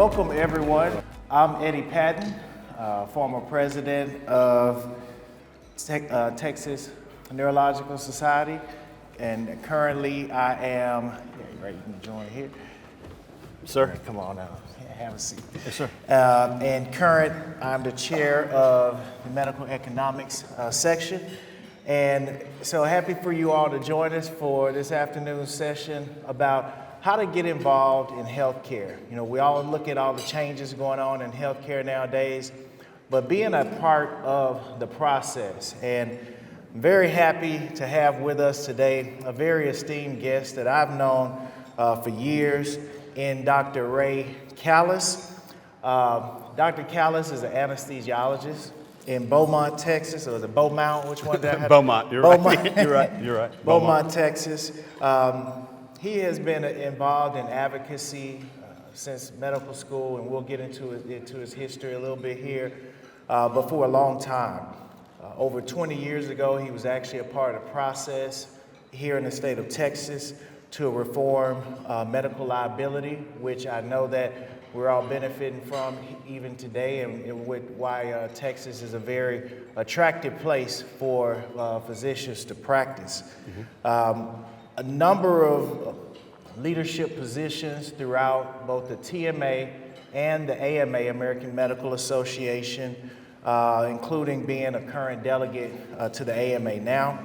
Welcome everyone. I'm Eddie Patton, former president of Texas Neurological Society, and currently I am, right, you can join here. Sir. Come on now, have a seat. Yes, sir. I'm the chair of the medical economics section. And so happy for you all to join us for this afternoon's session about how to get involved in healthcare. You know, we all look at all the changes going on in healthcare nowadays, but being a part of the process. And I'm very happy to have with us today a very esteemed guest that I've known for years in Dr. Ray Callas. Dr. Callas is an anesthesiologist in Beaumont, Texas, or the Beaumont, which one did I have? Beaumont, you're Beaumont. right. You're right. Beaumont, Texas. He has been involved in advocacy since medical school, and we'll get into his history a little bit here, but for a long time. Over 20 years ago, he was actually a part of the process here in the state of Texas to reform medical liability, which I know that we're all benefiting from even today, and why Texas is a very attractive place for physicians to practice. Mm-hmm. A number of leadership positions throughout both the TMA and the AMA, American Medical Association, including being a current delegate to the AMA now.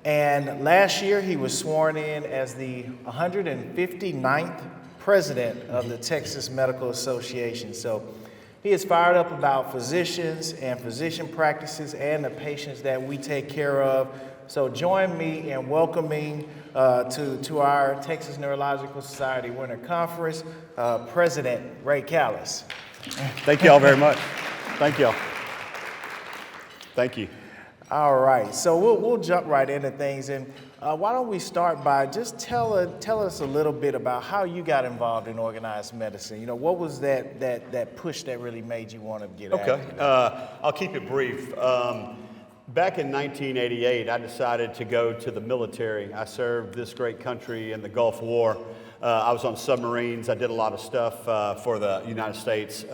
And last year he was sworn in as the 159th president of the Texas Medical Association. So he is fired up about physicians and physician practices and the patients that we take care of. So join me in welcoming to our Texas Neurological Society Winter Conference, President Ray Callas. Thank you all very much. Thank you all. Thank you. All right, so we'll jump right into things, and why don't we start by just tell us a little bit about how you got involved in organized medicine. You know, what was that push that really made you want to get active? Okay, I'll keep it brief. Back in 1988, I decided to go to the military. I served this great country in the Gulf War. I was on submarines. I did a lot of stuff for the United States.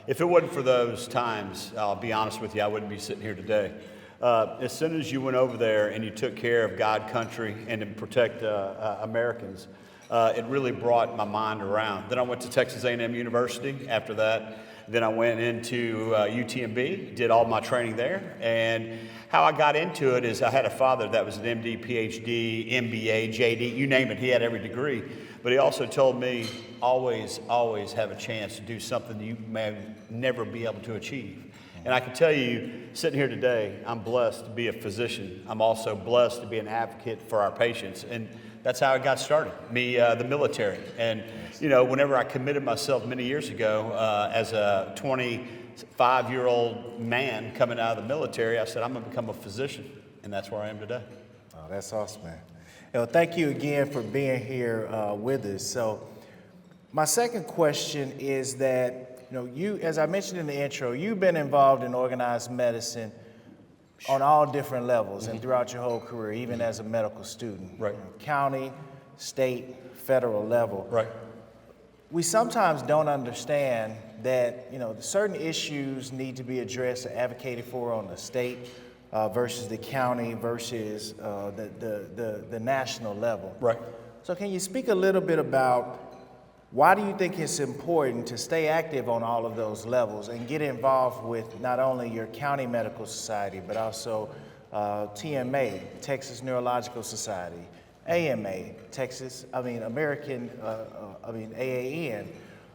If it wasn't for those times, I'll be honest with you, I wouldn't be sitting here today. As soon as you went over there and you took care of God, country, and to protect Americans, it really brought my mind around. Then I went to Texas A&M University after that. Then I went into UTMB, did all my training there. And how I got into it is I had a father that was an MD, PhD, MBA, JD, you name it, he had every degree. But he also told me, always have a chance to do something you may never be able to achieve. And I can tell you, sitting here today, I'm blessed to be a physician. I'm also blessed to be an advocate for our patients. And that's how I got started, the military. And, you know, whenever I committed myself many years ago as a 25-year-old man coming out of the military, I said, I'm going to become a physician. And that's where I am today. Oh, that's awesome, man. Well, thank you again for being here with us. So my second question is that, you know, you, as I mentioned in the intro, you've been involved in organized medicine on all different levels and throughout your whole career, even as a medical student. Right. You know, county, state, federal level. Right. We sometimes don't understand that, you know, certain issues need to be addressed or advocated for on the state versus the county versus the national level. Right. So can you speak a little bit about why do you think it's important to stay active on all of those levels and get involved with not only your county medical society, but also TMA, Texas Neurological Society, AMA, American AAN.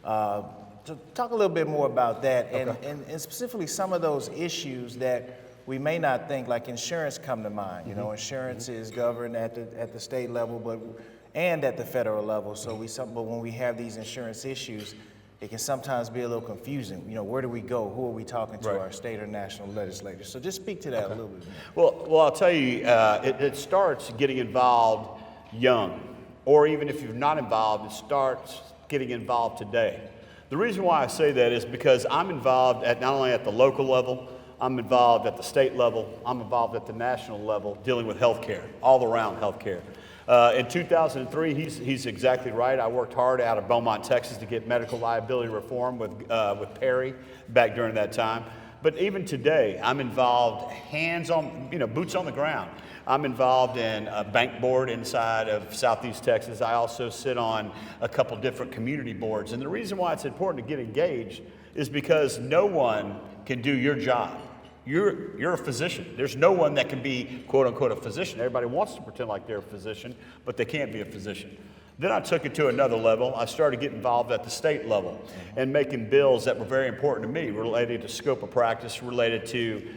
So talk a little bit more about that, and specifically some of those issues that we may not think, like insurance, come to mind. You know, insurance is governed at the state level, and at the federal level. So but when we have these insurance issues, it can sometimes be a little confusing. You know, where do we go? Who are we talking to? Right. Our state or national legislators? So just speak to that a little bit more. Well, I'll tell you, it starts getting involved young, or even if you're not involved, it starts getting involved today. The reason why I say that is because I'm involved at not only at the local level, I'm involved at the state level, I'm involved at the national level, dealing with healthcare, all around healthcare. In 2003, he's exactly right. I worked hard out of Beaumont, Texas to get medical liability reform with Perry back during that time. But even today, I'm involved hands-on, boots on the ground. I'm involved in a bank board inside of Southeast Texas. I also sit on a couple different community boards. And the reason why it's important to get engaged is because no one can do your job. You're a physician. There's no one that can be, quote unquote, a physician. Everybody wants to pretend like they're a physician, but they can't be a physician. Then I took it to another level. I started getting involved at the state level and making bills that were very important to me, related to scope of practice, related to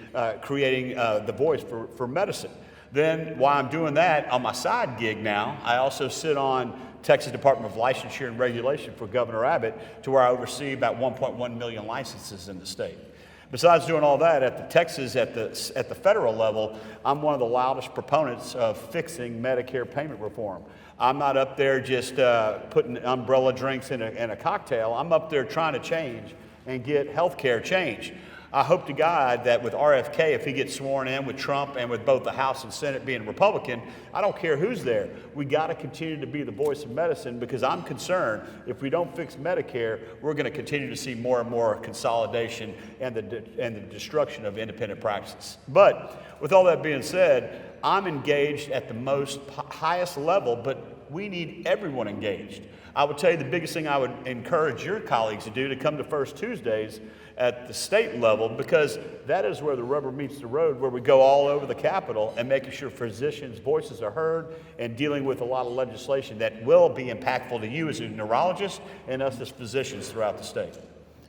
creating the voice for medicine. Then while I'm doing that, on my side gig now, I also sit on Texas Department of Licensure and Regulation for Governor Abbott, to where I oversee about 1.1 million licenses in the state. Besides doing all that, at the federal level, I'm one of the loudest proponents of fixing Medicare payment reform. I'm not up there just putting umbrella drinks in a cocktail. I'm up there trying to change and get health care changed. I hope to God that with RFK, if he gets sworn in with Trump and with both the House and Senate being Republican, I don't care who's there. We got to continue to be the voice of medicine, because I'm concerned if we don't fix Medicare, we're going to continue to see more and more consolidation and the destruction of independent practices. But with all that being said, I'm engaged at the most highest level, but we need everyone engaged. I would tell you the biggest thing I would encourage your colleagues to do, to come to First Tuesdays at the state level, because that is where the rubber meets the road, where we go all over the Capitol and making sure physicians' voices are heard and dealing with a lot of legislation that will be impactful to you as a neurologist and us as physicians throughout the state.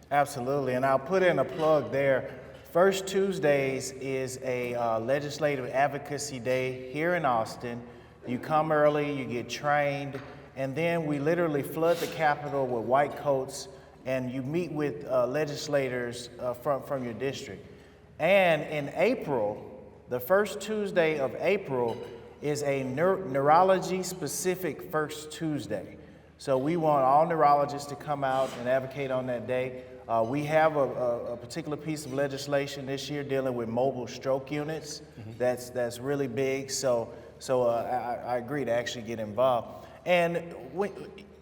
Absolutely, and I'll put in a plug there. First Tuesdays is a legislative advocacy day here in Austin. You come early, you get trained, and then we literally flood the Capitol with white coats, and you meet with legislators from your district. And in April, the first Tuesday of April is a neurology-specific First Tuesday. So we want all neurologists to come out and advocate on that day. We have a particular piece of legislation this year dealing with mobile stroke units. That's really big. So I agree to actually get involved. And when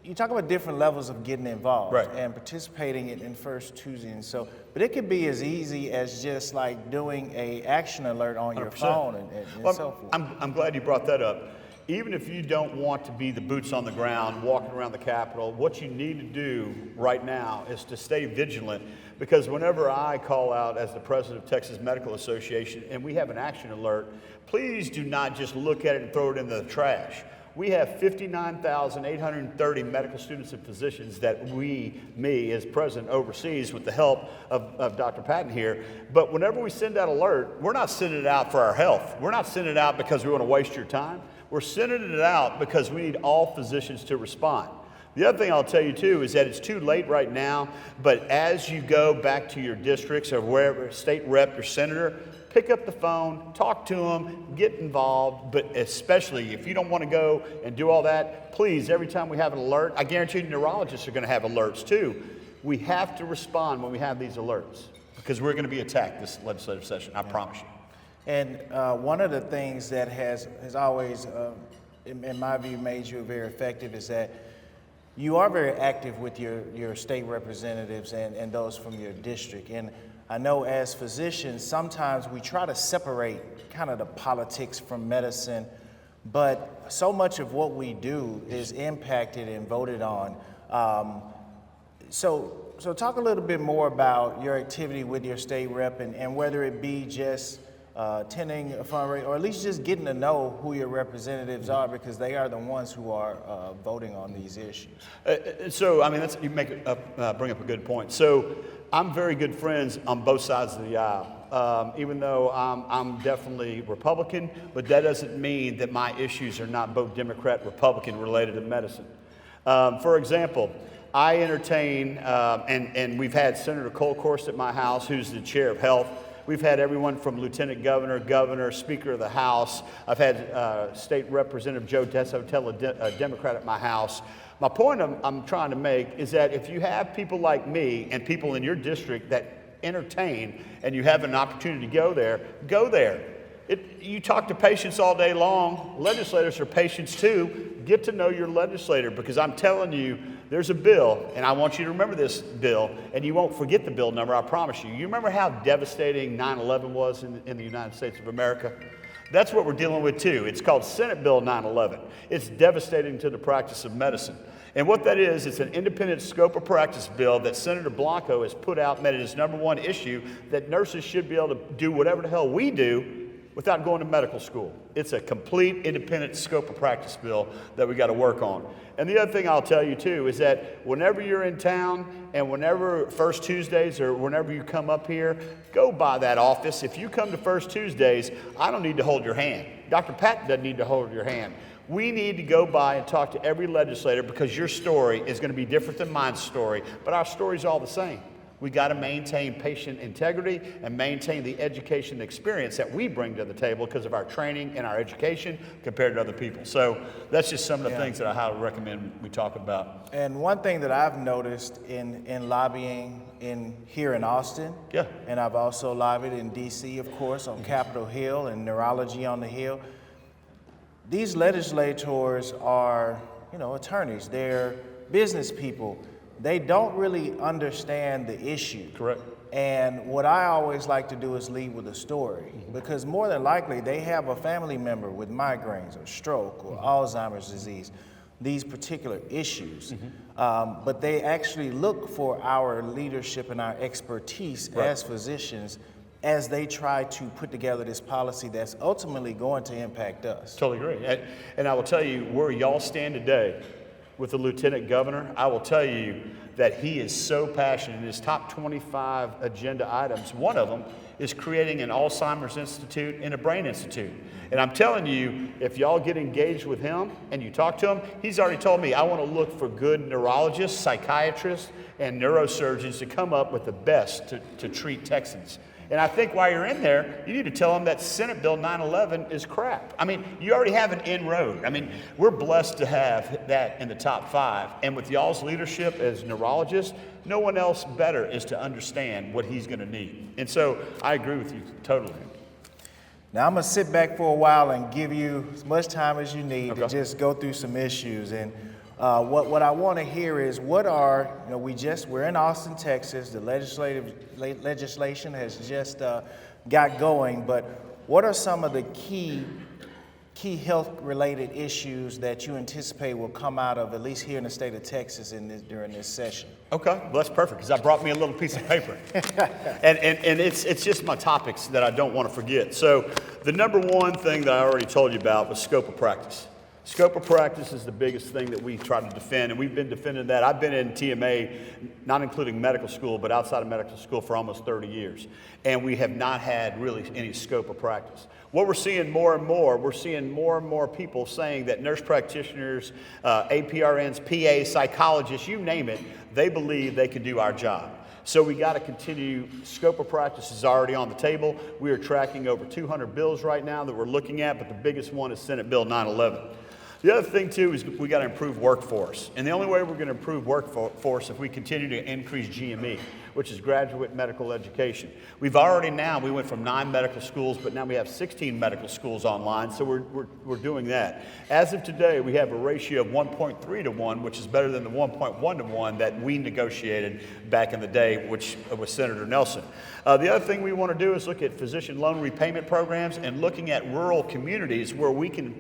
you talk about different levels of getting involved, right, and participating in First Tuesday, and so, but it could be as easy as just like doing a action alert on your 100%. Phone and so forth. I'm glad you brought that up. Even if you don't want to be the boots on the ground walking around the Capitol, what you need to do right now is to stay vigilant, because whenever I call out as the president of Texas Medical Association and we have an action alert, please do not just look at it and throw it in the trash. We have 59,830 medical students and physicians that me as president, oversees with the help of Dr. Patton here. But whenever we send that alert, we're not sending it out for our health. We're not sending it out because we want to waste your time. We're sending it out because we need all physicians to respond. The other thing I'll tell you too is that it's too late right now, but as you go back to your districts or wherever, state rep, your senator, pick up the phone, talk to them, get involved, but especially if you don't want to go and do all that, please, every time we have an alert, I guarantee you neurologists are going to have alerts too. We have to respond when we have these alerts, because we're going to be attacked this legislative session, I promise you. And one of the things that has always, in my view, made you very effective is that you are very active with your state representatives and those from your district. And I know as physicians, sometimes we try to separate kind of the politics from medicine, but so much of what we do is impacted and voted on. So talk a little bit more about your activity with your state rep and whether it be just attending a fundraiser, or at least just getting to know who your representatives are, because they are the ones who are voting on these issues. So, I mean, you bring up a good point. So, I'm very good friends on both sides of the aisle, even though I'm definitely Republican, but that doesn't mean that my issues are not both Democrat, Republican related to medicine. For example, I entertain, and we've had Senator Colcorst at my house, who's the chair of health. We've had everyone from Lieutenant Governor, Governor, Speaker of the House. I've had State Representative Joe Desotel, a Democrat, at my house. My point I'm trying to make is that if you have people like me and people in your district that entertain, and you have an opportunity to go there, You talk to patients all day long. Legislators are patients too. Get to know your legislator, because I'm telling you, there's a bill, and I want you to remember this bill, and you won't forget the bill number, I promise you. You remember how devastating 9/11 was in the United States of America? That's what we're dealing with too. It's called Senate Bill 9/11. It's devastating to the practice of medicine. And what that is, it's an independent scope of practice bill that Senator Blanco has put out, made it his #1 issue, that nurses should be able to do whatever the hell we do without going to medical school. It's a complete independent scope of practice bill that we got to work on. And the other thing I'll tell you too is that whenever you're in town and whenever First Tuesdays or whenever you come up here, go by that office. If you come to First Tuesdays, I don't need to hold your hand. Dr. Patton doesn't need to hold your hand. We need to go by and talk to every legislator, because your story is going to be different than my story, but our story's all the same. We got to maintain patient integrity and maintain the education experience that we bring to the table because of our training and our education compared to other people. So that's just some of the things that I highly recommend we talk about. And one thing that I've noticed in lobbying here in Austin, and I've also lobbied in DC, of course, on Capitol Hill and Neurology on the Hill. These legislators are, attorneys. They're business people. They don't really understand the issue. Correct. And what I always like to do is lead with a story, because more than likely they have a family member with migraines or stroke or Alzheimer's disease, these particular issues. But they actually look for our leadership and our expertise as physicians as they try to put together this policy that's ultimately going to impact us. Totally agree. And I will tell you where y'all stand today with the Lieutenant Governor. I will tell you that he is so passionate. In his top 25 agenda items, one of them is creating an Alzheimer's Institute and a Brain Institute. And I'm telling you, if y'all get engaged with him and you talk to him, he's already told me, I want to look for good neurologists, psychiatrists, and neurosurgeons to come up with the best to treat Texans. And I think while you're in there, you need to tell them that Senate Bill 9/11 is crap. I mean, you already have an inroad. I mean, we're blessed to have that in the top 5. And with y'all's leadership as neurologists, no one else better is to understand what he's going to need. And so I agree with you totally. Now I'm going to sit back for a while and give you as much time as you need to just go through some issues. And what I want to hear is we're in Austin, Texas. The legislation has just got going, but what are some of the key health-related issues that you anticipate will come out of, at least here in the state of Texas, during this session? Okay, well, that's perfect, because I brought me a little piece of paper. and it's just my topics that I don't want to forget. So the #1 thing that I already told you about was scope of practice. Scope of practice is the biggest thing that we try to defend, and we've been defending that. I've been in TMA, not including medical school, but outside of medical school for almost 30 years, and we have not had really any scope of practice. What we're seeing more and more people saying that nurse practitioners, APRNs, PAs, psychologists, you name it, they believe they can do our job. So we got to continue. Scope of practice is already on the table. We are tracking over 200 bills right now that we're looking at, but the biggest one is Senate Bill 9/11. The other thing too is we got to improve workforce. And the only way we're going to improve workforce if we continue to increase GME, which is graduate medical education. We went from 9 medical schools, but now we have 16 medical schools online, so we're doing that. As of today, we have a ratio of 1.3 to 1, which is better than the 1.1 to 1 that we negotiated back in the day, which was Senator Nelson. The other thing we want to do is look at physician loan repayment programs and looking at rural communities where we can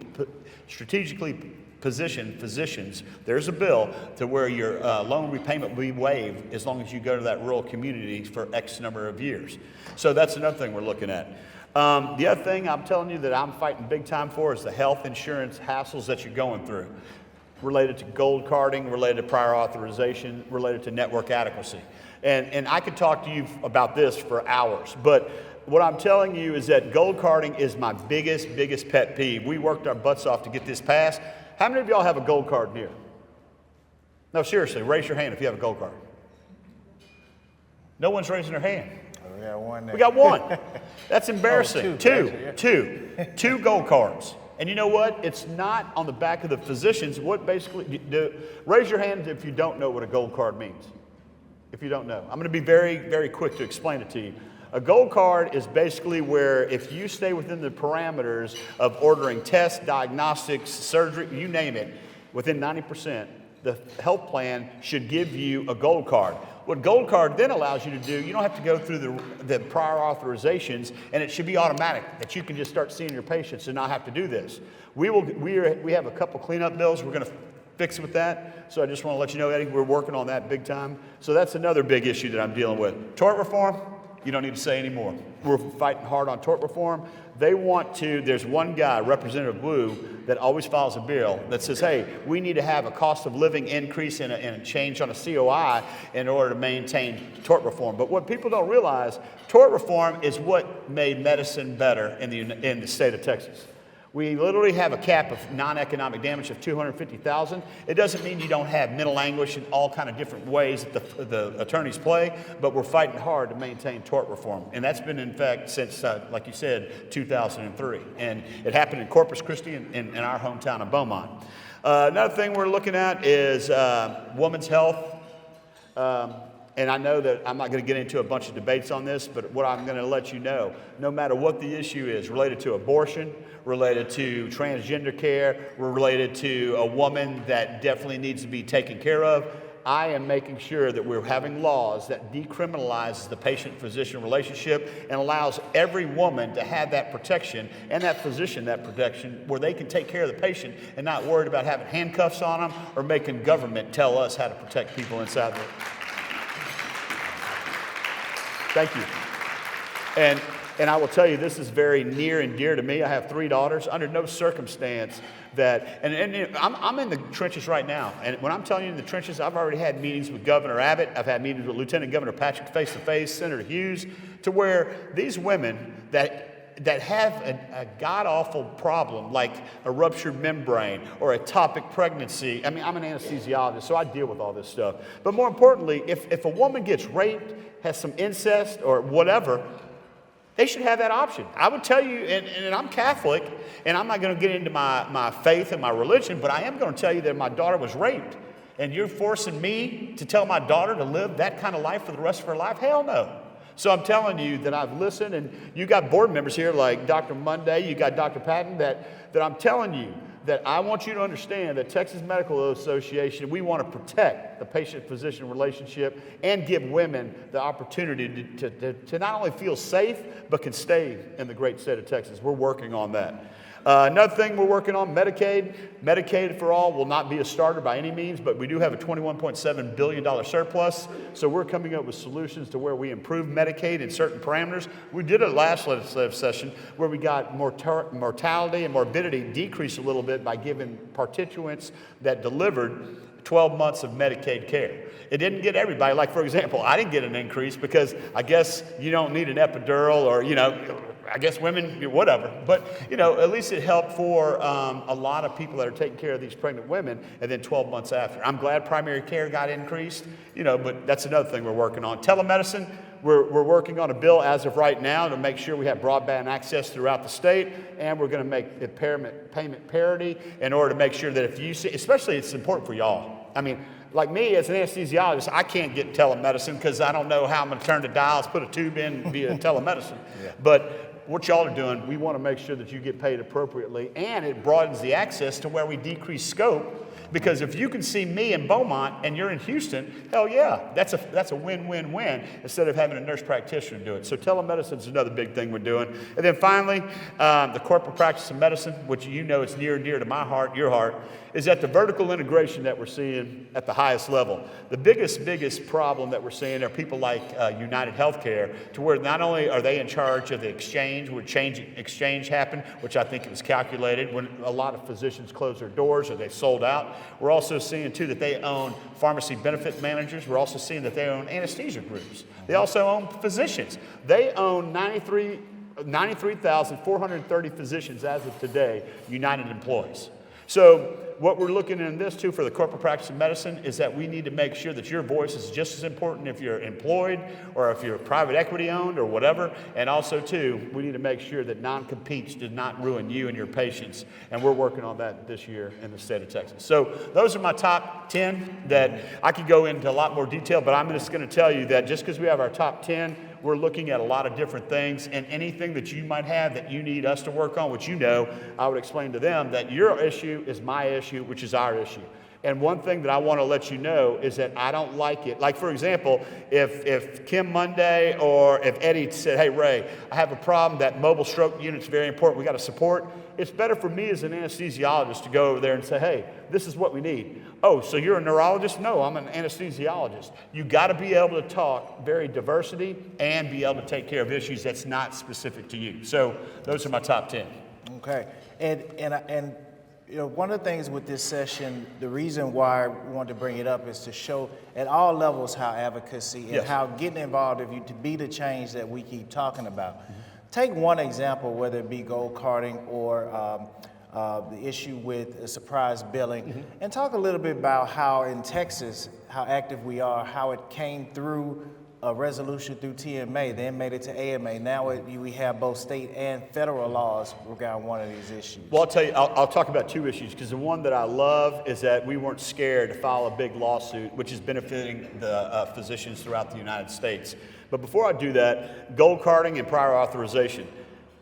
strategically position physicians. There's a bill to where your loan repayment will be waived as long as you go to that rural community for X number of years. So that's another thing we're looking at. The other thing I'm telling you that I'm fighting big time for is the health insurance hassles that you're going through, related to gold carding, related to prior authorization, related to network adequacy. And I could talk to you about this for hours, but what I'm telling you is that gold carding is my biggest pet peeve. We worked our butts off to get this passed. How many of y'all have a gold card here? No, seriously, raise your hand if you have a gold card. No one's raising their hand. We got one there. We got one. That's embarrassing. Two gold cards. And you know what? It's not on the back of the physicians. What basically, raise your hand if you don't know what a gold card means. If you don't know. I'm going to be very quick to explain it to you. A gold card is basically where if you stay within the parameters of ordering tests, diagnostics, surgery, you name it, within 90%, the health plan should give you a gold card. What gold card then allows you to do, you don't have to go through the prior authorizations, and it should be automatic that you can just start seeing your patients and not have to do this. We have a couple cleanup bills. We're going to fix with that. So I just want to let you know, Eddie, we're working on that big time. So that's another big issue that I'm dealing with. Tort reform, you don't need to say anymore. We're fighting hard on tort reform. They want to, there's one guy, Representative Wu, that always files a bill that says, hey, we need to have a cost of living increase and a change on a COI in order to maintain tort reform. But what people don't realize, tort reform is what made medicine better in the state of Texas. We literally have a cap of non-economic damage of $250,000. It doesn't mean you don't have mental anguish in all kind of different ways that the attorneys play, but we're fighting hard to maintain tort reform. And that's been in fact since, like you said, 2003. And it happened in Corpus Christi in our hometown of Beaumont. Another thing we're looking at is women's health. And I know that I'm not going to get into a bunch of debates on this, but what I'm going to let you know, no matter what the issue is related to abortion, related to transgender care, related to a woman that definitely needs to be taken care of, I am making sure that we're having laws that decriminalize the patient-physician relationship and allows every woman to have that protection and that physician that protection where they can take care of the patient and not worried about having handcuffs on them or making government tell us how to protect people inside the... Thank you. And I will tell you, this is very near and dear to me. I have 3 daughters. Under no circumstance that, and I'm in the trenches right now. And when I'm telling you in the trenches, I've already had meetings with Governor Abbott. I've had meetings with Lieutenant Governor Patrick face-to-face, Senator Hughes, to where these women that have a god-awful problem like a ruptured membrane or ectopic pregnancy. I mean, I'm an anesthesiologist, so I deal with all this stuff. But more importantly, if a woman gets raped, has some incest or whatever, they should have that option. I would tell you, and I'm Catholic, and I'm not going to get into my faith and my religion, but I am going to tell you that my daughter was raped. And you're forcing me to tell my daughter to live that kind of life for the rest of her life? Hell no. So I'm telling you that I've listened, and you got board members here like Dr. Monday, you got Dr. Patton, that I'm telling you that I want you to understand that Texas Medical Association, we want to protect the patient-physician relationship and give women the opportunity to not only feel safe, but can stay in the great state of Texas. We're working on that. Another thing we're working on, Medicaid. Medicaid for all will not be a starter by any means, but we do have a $21.7 billion surplus. So we're coming up with solutions to where we improve Medicaid in certain parameters. We did it last legislative session where we got mortality and morbidity decrease a little bit by giving participants that delivered 12 months of Medicaid care. It didn't get everybody. Like, for example, I didn't get an increase because I guess you don't need an epidural or, I guess women, whatever. But, at least it helped for a lot of people that are taking care of these pregnant women and then 12 months after. I'm glad primary care got increased, but that's another thing we're working on. Telemedicine, we're working on a bill as of right now to make sure we have broadband access throughout the state, and we're going to make the payment parity in order to make sure that if you see, especially it's important for y'all. I mean, like me as an anesthesiologist, I can't get telemedicine because I don't know how I'm going to turn the dials, put a tube in via telemedicine. Yeah. But what y'all are doing, we want to make sure that you get paid appropriately, and it broadens the access to where we decrease scope. Because if you can see me in Beaumont and you're in Houston, hell yeah, that's a win-win-win instead of having a nurse practitioner do it. So telemedicine is another big thing we're doing. And then finally, the corporate practice of medicine, which is near and dear to my heart, your heart, is that the vertical integration that we're seeing at the highest level. The biggest problem that we're seeing are people like United Healthcare, to where not only are they in charge of the exchange, where exchange happened, which I think it was calculated when a lot of physicians closed their doors or they sold out. We're also seeing, too, that they own pharmacy benefit managers. We're also seeing that they own anesthesia groups. They also own physicians. They own 93,430 physicians as of today, United employees. So what we're looking in this too for the corporate practice of medicine is that we need to make sure that your voice is just as important if you're employed or if you're private equity owned or whatever. And also too, we need to make sure that non-competes did not ruin you and your patients. And we're working on that this year in the state of Texas. So those are my top 10 that I could go into a lot more detail, but I'm just going to tell you that just because we have our top 10, We're looking at a lot of different things, and anything that you might have that you need us to work on, which I would explain to them that your issue is my issue, which is our issue. And one thing that I want to let you know is that I don't like it. Like, for example, if Kim Monday or if Eddie said, hey, Ray, I have a problem, that mobile stroke unit's very important, we got to support, it's better for me as an anesthesiologist to go over there and say, hey, this is what we need. Oh, so you're a neurologist? No, I'm an anesthesiologist. You got to be able to talk very diversity and be able to take care of issues that's not specific to you. So those are my top 10. Okay. And you know, one of the things with this session, the reason why we wanted to bring it up is to show at all levels how advocacy and how getting involved to be the change that we keep talking about. Mm-hmm. Take one example, whether it be gold carding or the issue with surprise billing, and talk a little bit about how in Texas, how active we are, how it came through a resolution through TMA, then made it to AMA. Now we have both state and federal laws regarding one of these issues. Well, I'll tell you, I'll talk about two issues, because the one that I love is that we weren't scared to file a big lawsuit, which is benefiting the physicians throughout the United States. But before I do that, gold carding and prior authorization.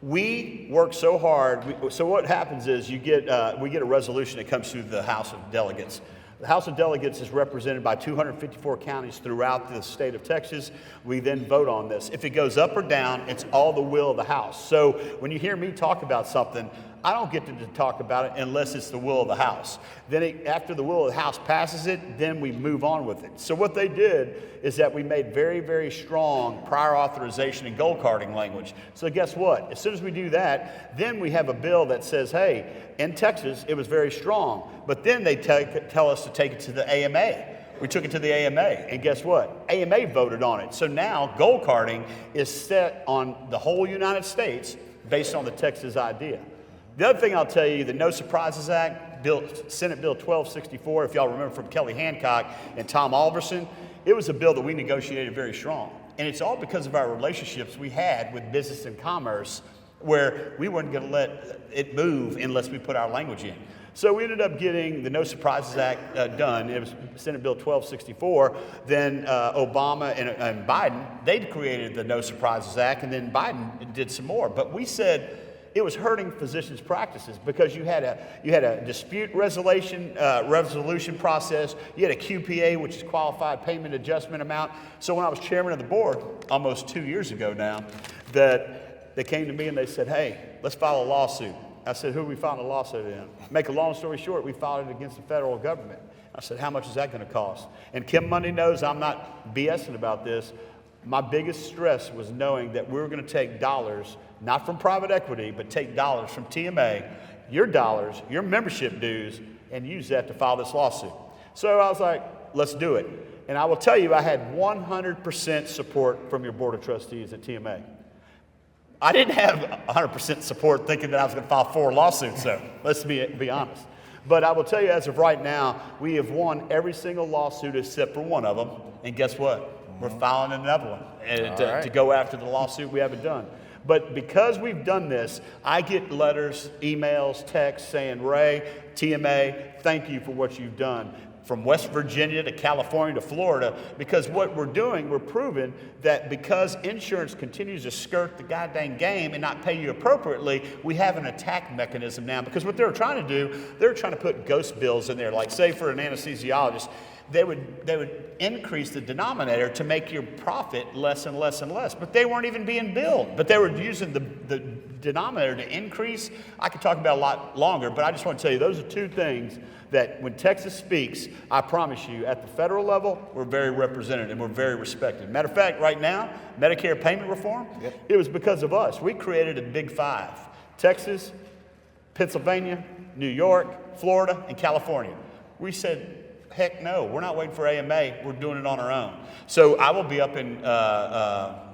We work so hard. So what happens is we get a resolution that comes through the House of Delegates. The House of Delegates is represented by 254 counties throughout the state of Texas. We then vote on this. If it goes up or down, it's all the will of the House. So when you hear me talk about something, I don't get to talk about it unless it's the will of the House. Then after the will of the House passes it, then we move on with it. So what they did is that we made very, very strong prior authorization and gold carding language. So guess what? As soon as we do that, then we have a bill that says, hey, in Texas, it was very strong. But then they tell us to take it to the AMA. We took it to the AMA, and guess what? AMA voted on it. So now gold carding is set on the whole United States based on the Texas idea. The other thing I'll tell you, the No Surprises Act, Senate Bill 1264, if y'all remember from Kelly Hancock and Tom Alverson, it was a bill that we negotiated very strong. And it's all because of our relationships we had with business and commerce, where we weren't going to let it move unless we put our language in. So we ended up getting the No Surprises Act done. It was Senate Bill 1264. Then Obama and Biden, they created the No Surprises Act, and then Biden did some more. But we said it was hurting physicians' practices because you had a dispute resolution process. You had a QPA, which is Qualified Payment Adjustment Amount. So when I was chairman of the board almost 2 years ago now, that they came to me and they said, hey, let's file a lawsuit. I said, who are we filing a lawsuit in? Make a long story short, we filed it against the federal government. I said, how much is that going to cost? And Kim Monday knows I'm not BSing about this. My biggest stress was knowing that we were going to take dollars, not from private equity, but take dollars from TMA, your dollars, your membership dues, and use that to file this lawsuit. So I was like, let's do it. And I will tell you, I had 100% support from your board of trustees at TMA. I didn't have 100% support thinking that I was going to file 4 lawsuits, though. Let's be honest. But I will tell you, as of right now, we have won every single lawsuit except for one of them. And guess what? We're filing another one to go after the lawsuit we haven't done. But because we've done this, I get letters, emails, texts saying, Ray, TMA, thank you for what you've done. From West Virginia to California to Florida, because what we're doing, we're proving that because insurance continues to skirt the goddamn game and not pay you appropriately, we have an attack mechanism now. Because what they were trying to do, they were trying to put ghost bills in there. Like, say for an anesthesiologist, they would increase the denominator to make your profit less and less and less. But they weren't even being billed. But they were using the denominator to increase. I could talk about it a lot longer, but I just want to tell you, those are two things that when Texas speaks, I promise you, at the federal level, we're very represented and we're very respected. Matter of fact, right now, Medicare payment reform, it was because of us. We created a big 5. Texas, Pennsylvania, New York, Florida, and California. We said, heck no, we're not waiting for AMA, we're doing it on our own. So I will be up in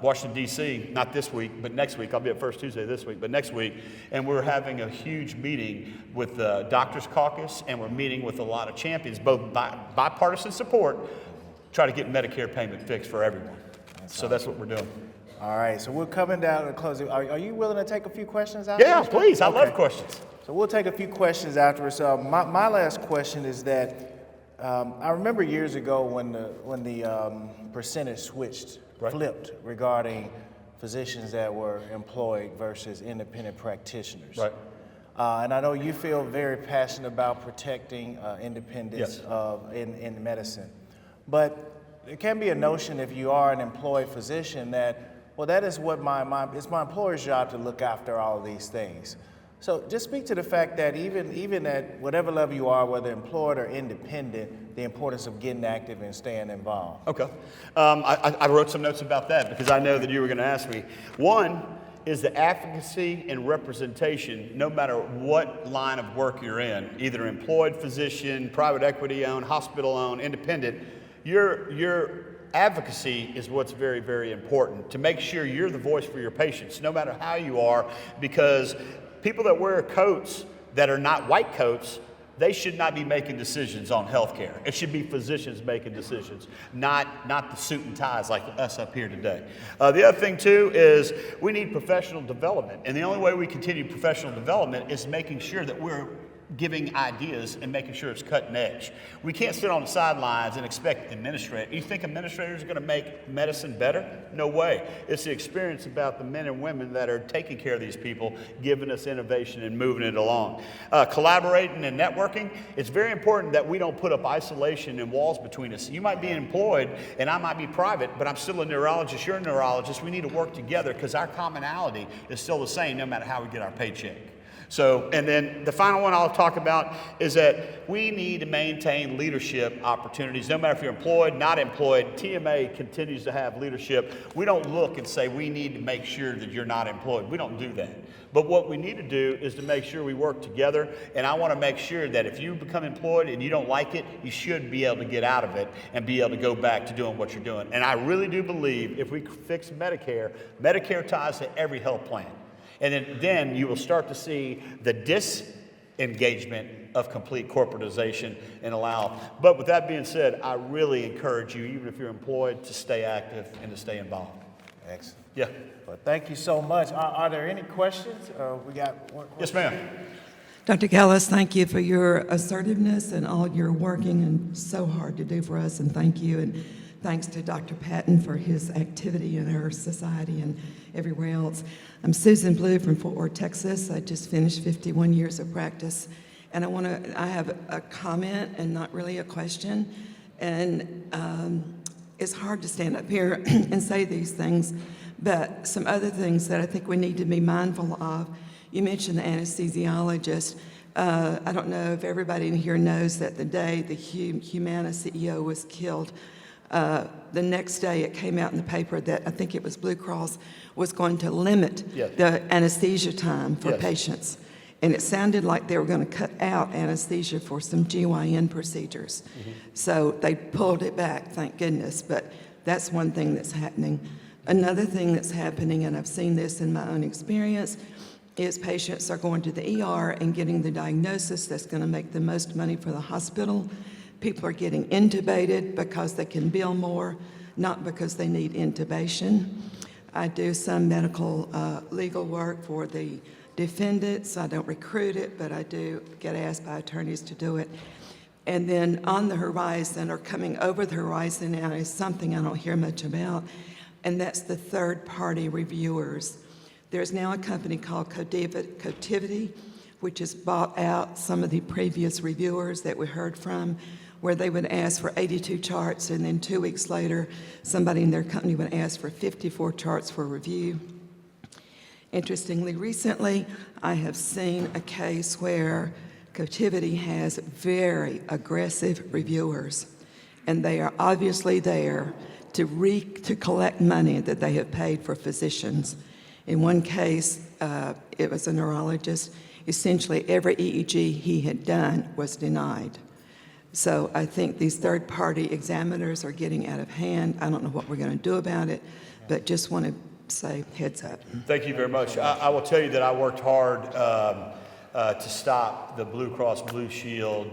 Washington, D.C., not this week, but next week. I'll be at First Tuesday this week, but next week. And we're having a huge meeting with the Doctors Caucus, and we're meeting with a lot of champions, both bipartisan support, try to get Medicare payment fixed for everyone. That's what we're doing. All right, so we're coming down to closing. Are you willing to take a few questions out? Yeah, please. I love questions. So we'll take a few questions afterwards. My last question is that I remember years ago when the percentage switched flipped regarding physicians that were employed versus independent practitioners. Right. And I know you feel very passionate about protecting independence Yes. in medicine. But there can be a notion if you are an employed physician that, well, that is what it's my employer's job to look after all of these things. So just speak to the fact that even at whatever level you are, whether employed or independent, the importance of getting active and staying involved. Okay. I wrote some notes about that because I know that you were going to ask me. One is the advocacy and representation, no matter what line of work you're in, either employed physician, private equity owned, hospital owned, independent, your advocacy is what's very, very important to make sure you're the voice for your patients, no matter how you are, because people that wear coats that are not white coats, they should not be making decisions on healthcare. It should be physicians making decisions, not the suit and ties like us up here today. The other thing too is we need professional development. And the only way we continue professional development is making sure that we're giving ideas and making sure it's cutting edge. We can't sit on the sidelines and expect administrators. You think administrators are going to make medicine better? No way. It's the experience about the men and women that are taking care of these people, giving us innovation and moving it along. Collaborating and networking, it's very important that we don't put up isolation and walls between us. You might be employed and I might be private, but I'm still a neurologist, you're a neurologist. We need to work together because our commonality is still the same no matter how we get our paycheck. So, and then the final one I'll talk about is that we need to maintain leadership opportunities. No matter if you're employed, not employed, TMA continues to have leadership. We don't look and say we need to make sure that you're not employed. We don't do that. But what we need to do is to make sure we work together. And I want to make sure that if you become employed and you don't like it, you should be able to get out of it and be able to go back to doing what you're doing. And I really do believe if we fix Medicare, Medicare ties to every health plan. And then you will start to see the disengagement of complete corporatization and allow. But with that being said, I really encourage you, even if you're employed, to stay active and to stay involved. Excellent. Yeah. Well, thank you so much. Are there any questions? We got one question. Yes, ma'am. Dr. Callas, thank you for your assertiveness and all your working and so hard to do for us, and thank you. And thanks to Dr. Patton for his activity in our society and everywhere else. I'm Susan Blue from Fort Worth, Texas. I just finished 51 years of practice, and I have a comment and not really a question. And it's hard to stand up here and say these things, but some other things that I think we need to be mindful of. You mentioned the anesthesiologist. I don't know if everybody in here knows that the day the Humana CEO was killed, the next day it came out in the paper that I think it was Blue Cross was going to limit the anesthesia time for patients. And it sounded like they were going to cut out anesthesia for some GYN procedures. So they pulled it back, thank goodness. But that's one thing that's happening. Another thing that's happening, and I've seen this in my own experience, is patients are going to the ER and getting the diagnosis that's going to make the most money for the hospital. People are getting intubated because they can bill more, not because they need intubation. I do some medical legal work for the defendants. I don't recruit it, but I do get asked by attorneys to do it. And then on the horizon, or coming over the horizon now, is something I don't hear much about, and that's the third-party reviewers. There's now a company called Cotivity, which has bought out some of the previous reviewers that we heard from, where they would ask for 82 charts, and then 2 weeks later, somebody in their company would ask for 54 charts for review. Interestingly, recently, I have seen a case where Cotivity has very aggressive reviewers, and they are obviously there to collect money that they have paid for physicians. In one case, it was a neurologist. Essentially, every EEG he had done was denied. So I think these third-party examiners are getting out of hand. I don't know what we're going to do about it, but just want to say heads up. Thank you very much. I will tell you that I worked hard to stop the Blue Cross Blue Shield.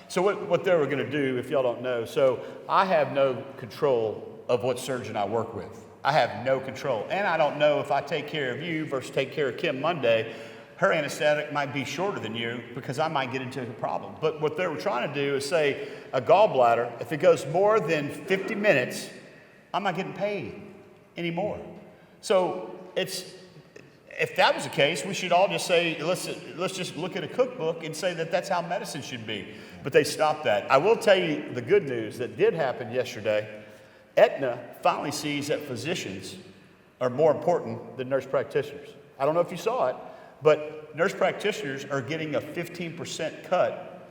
So what they were going to do, if y'all don't know, so I have no control of what surgeon I work with. I have no control. And I don't know if I take care of you versus take care of Kim Monday, her anesthetic might be shorter than you because I might get into a problem. But what they were trying to do is say a gallbladder, if it goes more than 50 minutes, I'm not getting paid anymore. So if that was the case, we should all just say, let's just look at a cookbook and say that that's how medicine should be. But they stopped that. I will tell you the good news that did happen yesterday. Aetna finally sees that physicians are more important than nurse practitioners. I don't know if you saw it, but nurse practitioners are getting a 15% cut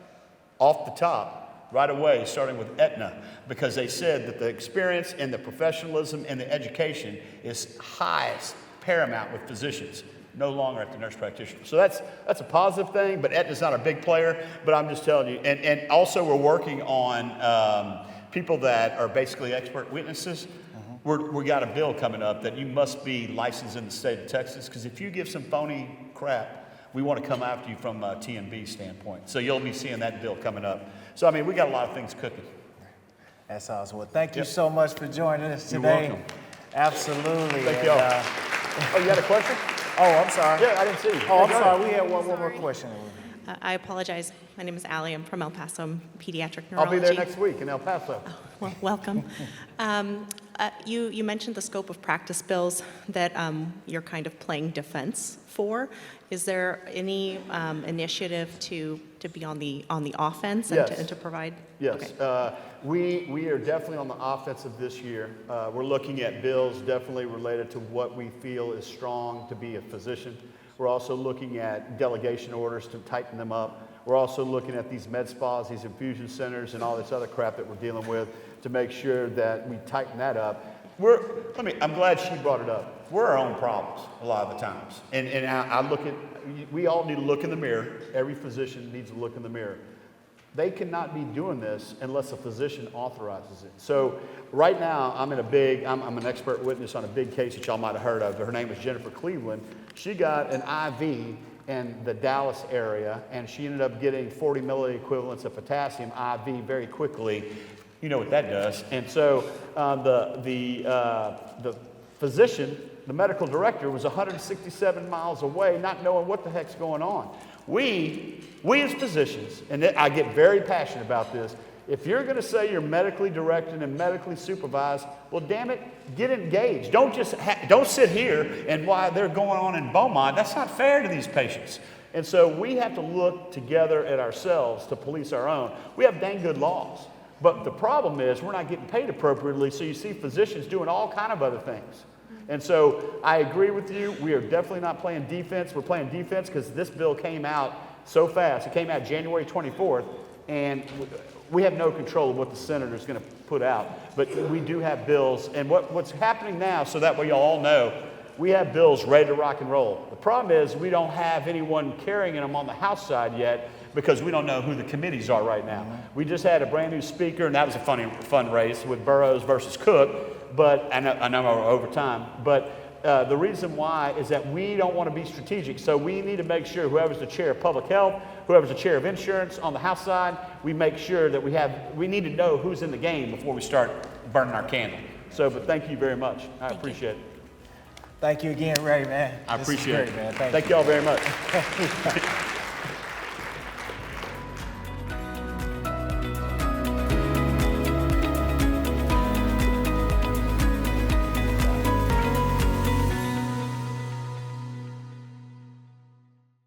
off the top right away, starting with Aetna, because they said that the experience and the professionalism and the education is highest, paramount with physicians, no longer at the nurse practitioner. So that's a positive thing, but Aetna's not a big player, but I'm just telling you. And also we're working on people that are basically expert witnesses. We got a bill coming up that you must be licensed in the state of Texas, because if you give some phony crap, we want to come after you from a TMB standpoint. So you'll be seeing that bill coming up. So, I mean, we got a lot of things cooking. That's awesome. Well, thank you so much for joining us today. You're welcome. Absolutely. Thank y'all. Oh, you had a question? Oh, I'm sorry. Yeah, I didn't see you. Oh, I'm Yeah, go sorry. ahead. We had one more question. I apologize. My name is Allie. I'm from El Paso. I'm pediatric neurology. I'll be there next week in El Paso. Well, welcome. You mentioned the scope of practice bills that you're kind of playing defense for. Is there any initiative to be on the offense and, Yes. to provide? Yes, Okay. we are definitely on the offensive this year. We're looking at bills definitely related to what we feel is strong to be a physician. We're also looking at delegation orders to tighten them up. We're also looking at these med spas, these infusion centers, and all this other crap that we're dealing with to make sure that we tighten that up. I'm glad she brought it up. We're our own problems a lot of the times. And we all need to look in the mirror. Every physician needs to look in the mirror. They cannot be doing this unless a physician authorizes it. So right now, I'm an expert witness on a big case that y'all might have heard of. Her name is Jennifer Cleveland. She got an IV in the Dallas area, and she ended up getting 40 milliequivalents of potassium IV very quickly. You know what that does. And so the physician, the medical director, was 167 miles away, not knowing what the heck's going on. We as physicians, and I get very passionate about this, if you're going to say you're medically directed and medically supervised, well, damn it, get engaged. Don't sit here and while they're going on in Beaumont. That's not fair to these patients. And so we have to look together at ourselves to police our own. We have dang good laws, but the problem is we're not getting paid appropriately. So you see physicians doing all kind of other things. And so I agree with you. We are definitely not playing defense. We're playing defense because this bill came out so fast. It came out January 24th, and we have no control of what the senator is going to put out. But we do have bills. And what's happening now, so that way you all know, we have bills ready to rock and roll. The problem is we don't have anyone carrying them on the House side yet because we don't know who the committees are right now. We just had a brand new speaker, and that was a fun race with Burrows versus Cook. But I know we're over time. But the reason why is that we don't want to be strategic. So we need to make sure whoever's the chair of public health, whoever's the chair of insurance on the House side, we make sure that we need to know who's in the game before we start burning our candle. So, but thank you very much. I appreciate it. Thank you again, Ray, man. I appreciate it. Man. Thank you all very much.